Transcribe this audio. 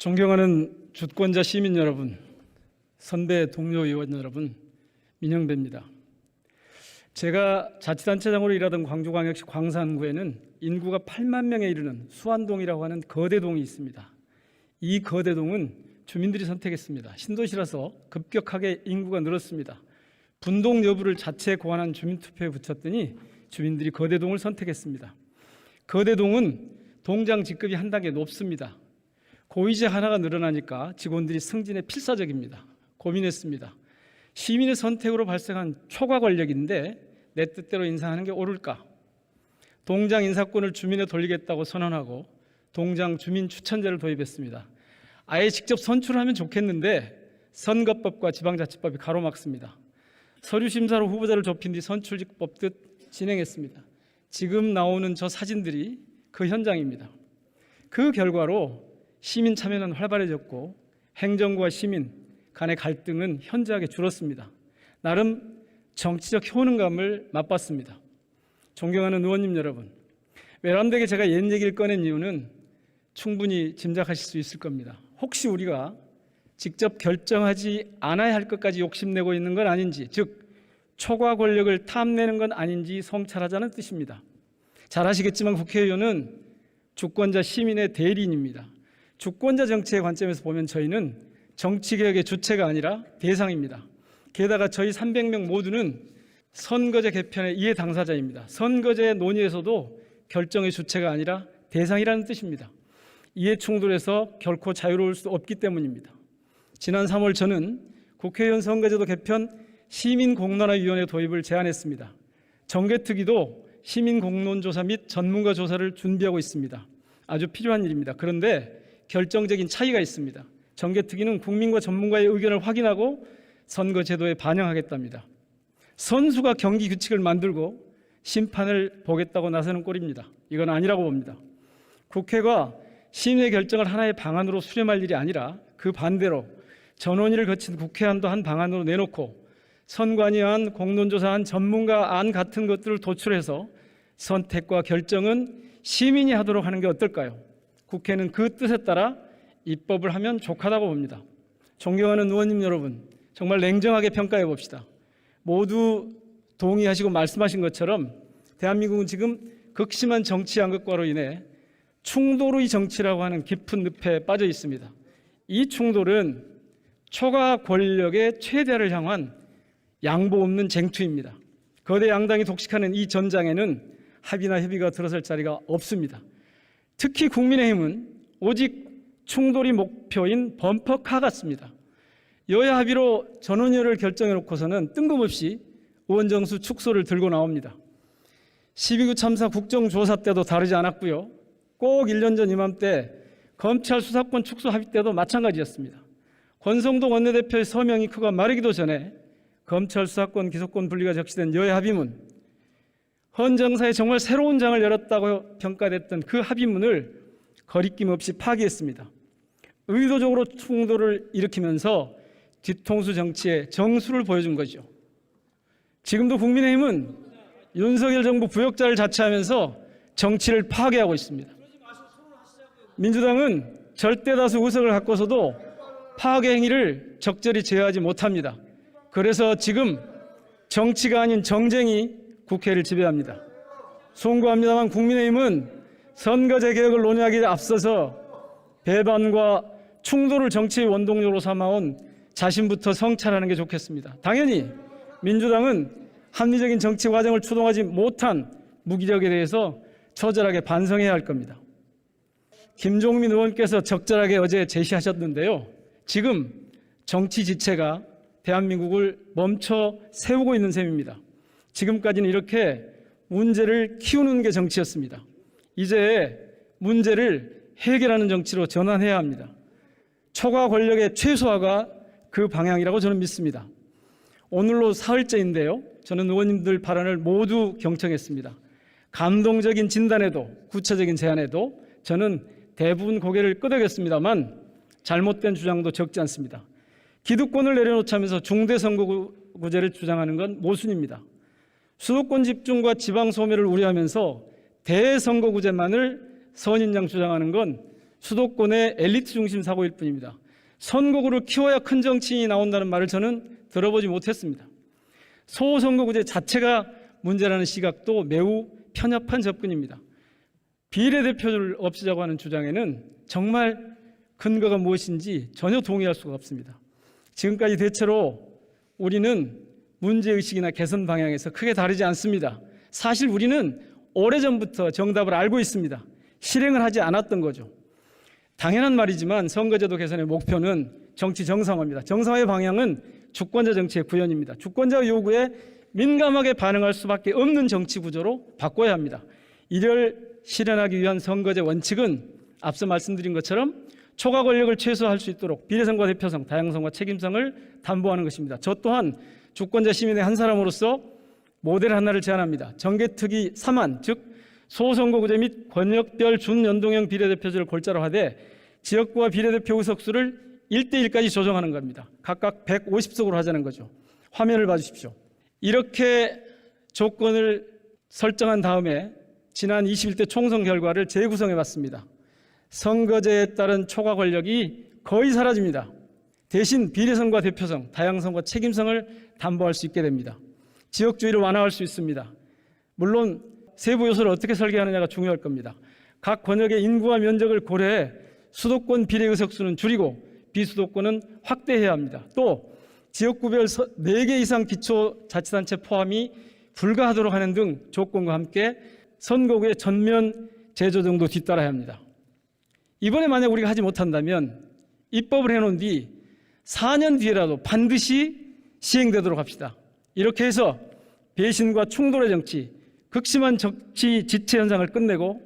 존경하는 주권자 시민 여러분, 선배 동료 의원 여러분, 민영배입니다. 제가 자치단체장으로 일하던 광주광역시 광산구에는 인구가 8만 명에 이르는 수안동이라고 하는 거대동이 있습니다. 이 거대동은 주민들이 선택했습니다. 신도시라서 급격하게 인구가 늘었습니다. 분동 여부를 자체 고안한 주민투표에 붙였더니 주민들이 거대동을 선택했습니다. 거대동은 동장 직급이 한 단계 높습니다. 고위직 하나가 늘어나니까 직원들이 승진에 필사적입니다. 고민했습니다. 시민의 선택으로 발생한 초과 권력인데 내 뜻대로 인사하는 게 옳을까? 동장 인사권을 주민에 돌리겠다고 선언하고 동장 주민 추천제를 도입했습니다. 아예 직접 선출하면 좋겠는데 선거법과 지방자치법이 가로막습니다. 서류 심사로 후보자를 좁힌 뒤 선출직 뽑듯 진행했습니다. 지금 나오는 저 사진들이 그 현장입니다. 그 결과로 시민 참여는 활발해졌고 행정부와 시민 간의 갈등은 현저하게 줄었습니다. 나름 정치적 효능감을 맛봤습니다. 존경하는 의원님 여러분, 외람되게 제가 옛 얘기를 꺼낸 이유는 충분히 짐작하실 수 있을 겁니다. 혹시 우리가 직접 결정하지 않아야 할 것까지 욕심내고 있는 건 아닌지, 즉 초과 권력을 탐내는 건 아닌지 성찰하자는 뜻입니다. 잘 아시겠지만 국회의원은 주권자 시민의 대리인입니다. 주권자 정치의 관점에서 보면 저희는 정치개혁의 주체가 아니라 대상입니다. 게다가 저희 300명 모두는 선거제 개편의 이해 당사자입니다. 선거제 논의에서도 결정의 주체가 아니라 대상이라는 뜻입니다. 이해 충돌에서 결코 자유로울 수 없기 때문입니다. 지난 3월 저는 국회의원 선거제도 개편 시민공론화위원회 도입을 제안했습니다. 정개특위도 시민공론조사 및 전문가 조사를 준비하고 있습니다. 아주 필요한 일입니다. 그런데 결정적인 차이가 있습니다. 정개특위는 국민과 전문가의 의견을 확인하고 선거제도에 반영하겠답니다. 선수가 경기 규칙을 만들고 심판을 보겠다고 나서는 꼴입니다. 이건 아니라고 봅니다. 국회가 시민의 결정을 하나의 방안으로 수렴할 일이 아니라 그 반대로 전원의를 거친 국회안도 한 방안으로 내놓고 선관위안, 공론조사안, 전문가안 같은 것들을 도출해서 선택과 결정은 시민이 하도록 하는 게 어떨까요? 국회는 그 뜻에 따라 입법을 하면 족하다고 봅니다. 존경하는 의원님 여러분, 정말 냉정하게 평가해 봅시다. 모두 동의하시고 말씀하신 것처럼 대한민국은 지금 극심한 정치 양극화로 인해 충돌의 정치라고 하는 깊은 늪에 빠져 있습니다. 이 충돌은 초과 권력의 최대를 향한 양보 없는 쟁투입니다. 거대 양당이 독식하는 이 전장에는 합의나 협의가 들어설 자리가 없습니다. 특히 국민의힘은 오직 충돌이 목표인 범퍼카 같습니다. 여야 합의로 전원의를 결정해놓고서는 뜬금없이 의원 정수 축소를 들고 나옵니다. 12구 참사 국정조사 때도 다르지 않았고요. 꼭 1년 전 이맘때 검찰 수사권 축소 합의 때도 마찬가지였습니다. 권성동 원내대표의 서명이 크고 마르기도 전에 검찰 수사권 기소권 분리가 적시된 여야 합의문, 헌정사에 정말 새로운 장을 열었다고 평가됐던 그 합의문을 거리낌 없이 파기했습니다. 의도적으로 충돌을 일으키면서 뒤통수 정치의 정수를 보여준 거죠. 지금도 국민의힘은 윤석열 정부 부역자를 자처하면서 정치를 파괴하고 있습니다. 민주당은 절대다수 의석을 갖고서도 파괴 행위를 적절히 제어하지 못합니다. 그래서 지금 정치가 아닌 정쟁이 국회를 지배합니다. 송구합니다만 국민의힘은 선거제 개혁을 논의하기에 앞서서 배반과 충돌을 정치의 원동력으로 삼아온 자신부터 성찰하는 게 좋겠습니다. 당연히 민주당은 합리적인 정치 과정을 추동하지 못한 무기력에 대해서 처절하게 반성해야 할 겁니다. 김종민 의원께서 적절하게 어제 제시하셨는데요. 지금 정치 지체가 대한민국을 멈춰 세우고 있는 셈입니다. 지금까지는 이렇게 문제를 키우는 게 정치였습니다. 이제 문제를 해결하는 정치로 전환해야 합니다. 초과 권력의 최소화가 그 방향이라고 저는 믿습니다. 오늘로 사흘째인데요. 저는 의원님들 발언을 모두 경청했습니다. 감동적인 진단에도 구체적인 제안에도 저는 대부분 고개를 끄덕였습니다만 잘못된 주장도 적지 않습니다. 기득권을 내려놓자면서 중대선거구제를 주장하는 건 모순입니다. 수도권 집중과 지방 소멸을 우려하면서 대선거구제만을 선인장 주장하는 건 수도권의 엘리트 중심 사고일 뿐입니다. 선거구를 키워야 큰 정치인이 나온다는 말을 저는 들어보지 못했습니다. 소선거구제 자체가 문제라는 시각도 매우 편협한 접근입니다. 비례대표를 없애자고 하는 주장에는 정말 근거가 무엇인지 전혀 동의할 수가 없습니다. 지금까지 대체로 우리는 문제의식이나 개선 방향에서 크게 다르지 않습니다. 사실 우리는 오래전부터 정답을 알고 있습니다. 실행을 하지 않았던 거죠. 당연한 말이지만 선거제도 개선의 목표는 정치 정상화입니다. 정상화의 방향은 주권자 정치의 구현입니다. 주권자 요구에 민감하게 반응할 수밖에 없는 정치 구조로 바꿔야 합니다. 이를 실현하기 위한 선거제 원칙은 앞서 말씀드린 것처럼 초과 권력을 최소화할 수 있도록 비례성과 대표성, 다양성과 책임성을 담보하는 것입니다. 저 또한 주권자 시민의 한 사람으로서 모델 하나를 제안합니다. 정개특위 3안, 즉 소선거구제 및 권역별 준연동형 비례대표제를 골자로하되 지역구와 비례대표 의석수를 1대1까지 조정하는 겁니다. 각각 150석으로 하자는 거죠. 화면을 봐주십시오. 이렇게 조건을 설정한 다음에 지난 21대 총선 결과를 재구성해 봤습니다. 선거제에 따른 초과 권력이 거의 사라집니다. 대신 비례성과 대표성, 다양성과 책임성을 담보할 수 있게 됩니다. 지역주의를 완화할 수 있습니다. 물론 세부 요소를 어떻게 설계하느냐가 중요할 겁니다. 각 권역의 인구와 면적을 고려해 수도권 비례 의석수는 줄이고 비수도권은 확대해야 합니다. 또 지역구별 4개 이상 기초자치단체 포함이 불가하도록 하는 등 조건과 함께 선거구의 전면 재조정도 뒤따라야 합니다. 이번에 만약 우리가 하지 못한다면 입법을 해놓은 뒤 4년 뒤에라도 반드시 시행되도록 합시다. 이렇게 해서 배신과 충돌의 정치, 극심한 정치 지체 현상을 끝내고